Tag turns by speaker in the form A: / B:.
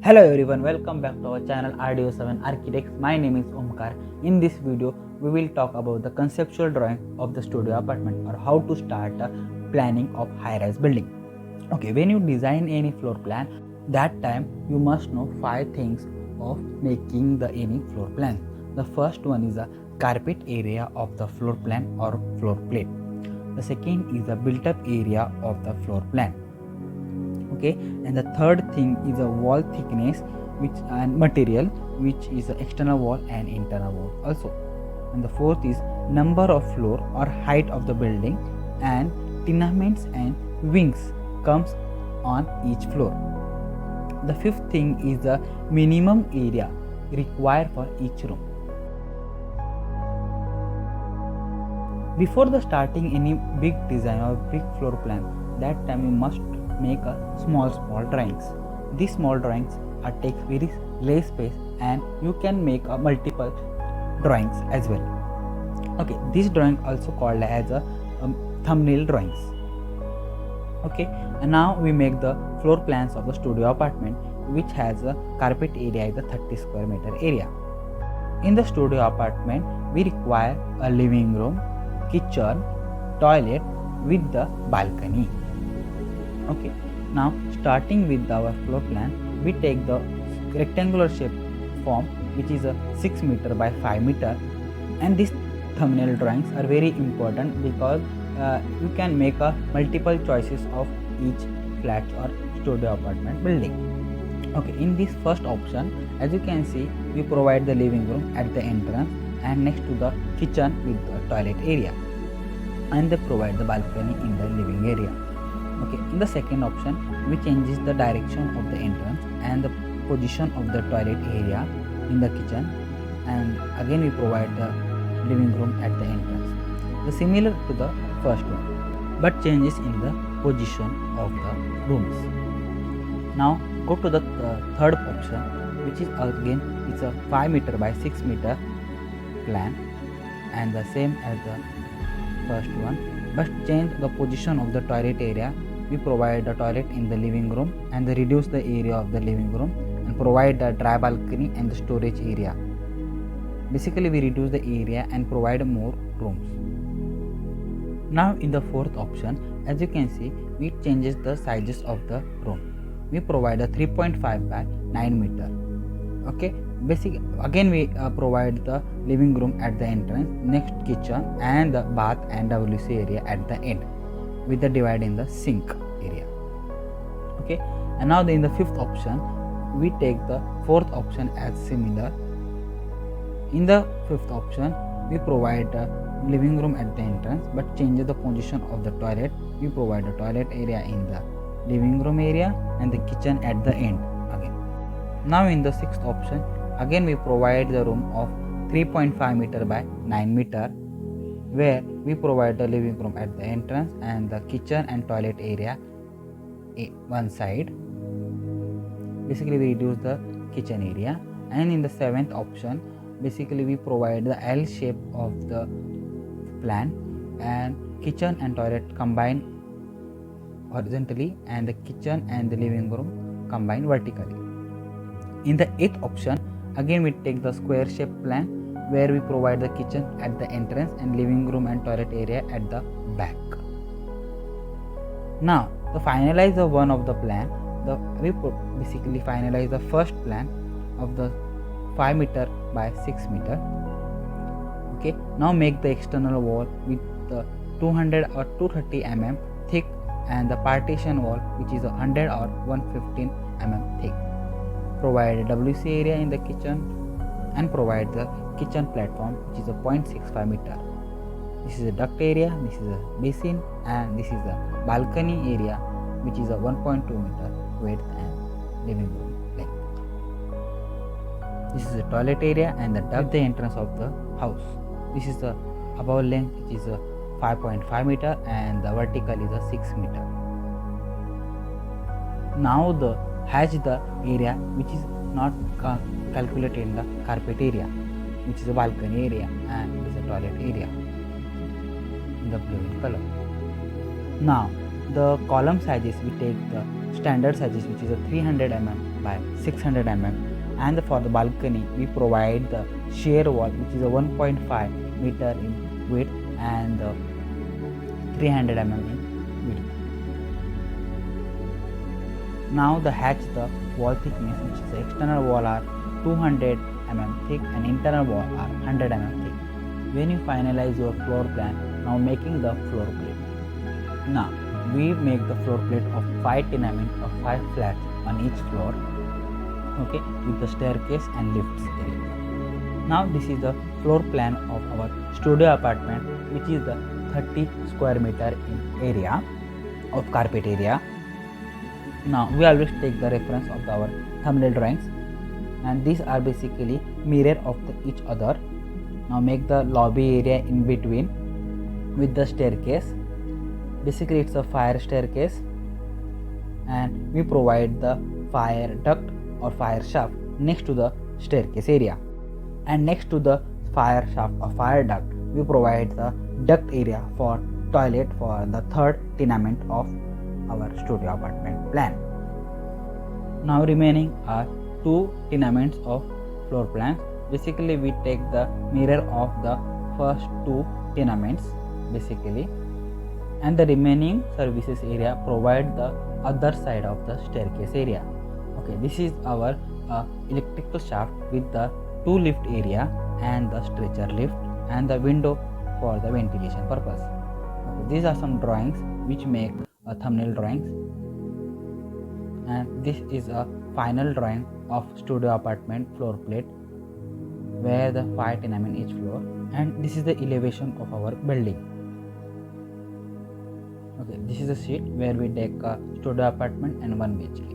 A: Hello everyone, welcome back to our channel rdoseven Architects. My name is Omkar. In this video, we will talk about the conceptual drawing of the studio apartment or how to start a planning of high-rise building. Okay, when you design any floor plan, that time you must know 5 things of making the any floor plan. The first one is the carpet area of the floor plan or floor plate. The second is the built-up area of the floor plan. Okay, and the third thing is a wall thickness and material, which is the external wall and internal wall also. And the fourth is number of floor or height of the building, and tenements and wings comes on each floor. The fifth thing is the minimum area required for each room. Before the starting any big design or big floor plan, that time you must make a small drawings. These small drawings are take very less space and you can make a multiple drawings as well. Okay, this drawing also called as a thumbnail drawings. Okay, and now we make the floor plans of the studio apartment, which has a carpet area is a 30 square meter area. In the studio apartment, we require a living room, kitchen, toilet with the balcony. Okay, now starting with our floor plan, we take the rectangular shape form, which is a 6 meter by 5 meter, and these thumbnail drawings are very important because you can make a multiple choices of each flat or studio apartment building. Okay, in this first option, as you can see, we provide the living room at the entrance and next to the kitchen with the toilet area, and they provide the balcony in the living area. Okay, in the second option, we changes the direction of the entrance and the position of the toilet area in the kitchen, and again we provide the living room at the entrance. The similar to the first one, but changes in the position of the rooms. Now go to the third option, which is again it's a 5 meter by 6 meter plan and the same as the first one, but change the position of the toilet area. We provide the toilet in the living room and reduce the area of the living room and provide the dry balcony and the storage area. Basically, we reduce the area and provide more rooms. Now in the fourth option, as you can see, we changes the sizes of the room. We provide a 3.5 by 9 meter. Okay, again we provide the living room at the entrance, next kitchen and the bath and WC area at the end, with the divide in the sink area. Okay, and now in the fifth option, we take the fourth option as similar. In the fifth option, we provide the living room at the entrance but change the position of the toilet. We provide the toilet area in the living room area and the kitchen at the end again. Now in the sixth option, again we provide the room of 3.5 meter by 9 meter, where we provide the living room at the entrance and the kitchen and toilet area one side. Basically we reduce the kitchen area. And in the seventh option, basically we provide the L shape of the plan and kitchen and toilet combine horizontally and the kitchen and the living room combine vertically. In the eighth option, again we take the square shape plan, where we provide the kitchen at the entrance and living room and toilet area at the back. Now to finalize the one of the plan, we basically finalize the first plan of the 5 meter by 6 meter. Okay, now make the external wall with the 200 or 230 mm thick and the partition wall, which is 100 or 115 mm thick. Provide a WC area in the kitchen and provide the kitchen platform, which is a 0.65 meter. This is a duct area, this is a basin, and this is a balcony area, which is a 1.2 meter width and living room length. This is the toilet area and the duct, the entrance of the house. This is the above length, which is a 5.5 meter and the vertical is a 6 meter. Now the hatch the area which is not calculated in the carpet area, which is a balcony area and it is a toilet area in the blue in color. Now the column sizes, we take the standard sizes, which is a 300 mm by 600 mm, and for the balcony we provide the shear wall which is a 1.5 meter in width and 300 mm in width. Now the wall thickness, which is the external wall are 200 mm thick and internal wall are 100 mm thick. When you finalize your floor plan, now making the floor plate. Now we make the floor plate of 5 tenements or 5 flats on each floor, okay, with the staircase and lifts area. Now this is the floor plan of our studio apartment, which is the 30 square meter in area of carpet area. Now we always take the reference of our thumbnail drawings, and these are basically mirror of each other. Now make the lobby area in between with the staircase. Basically it's a fire staircase, and we provide the fire duct or fire shaft next to the staircase area, and next to the fire shaft or fire duct we provide the duct area for toilet for the third tenement of our studio apartment plan. Now remaining are 2 tenements of floor plans. Basically we take the mirror of the first 2 tenements basically, and the remaining services area provide the other side of the staircase area. Okay, this is our electrical shaft with the 2 lift area and the stretcher lift and the window for the ventilation purpose. Okay, these are some drawings which make a thumbnail drawings, and this is a final drawing of studio apartment floor plate where the 5 tenement each floor, and this is the elevation of our building. Okay, this is a sheet where we take a studio apartment and 1 BHK.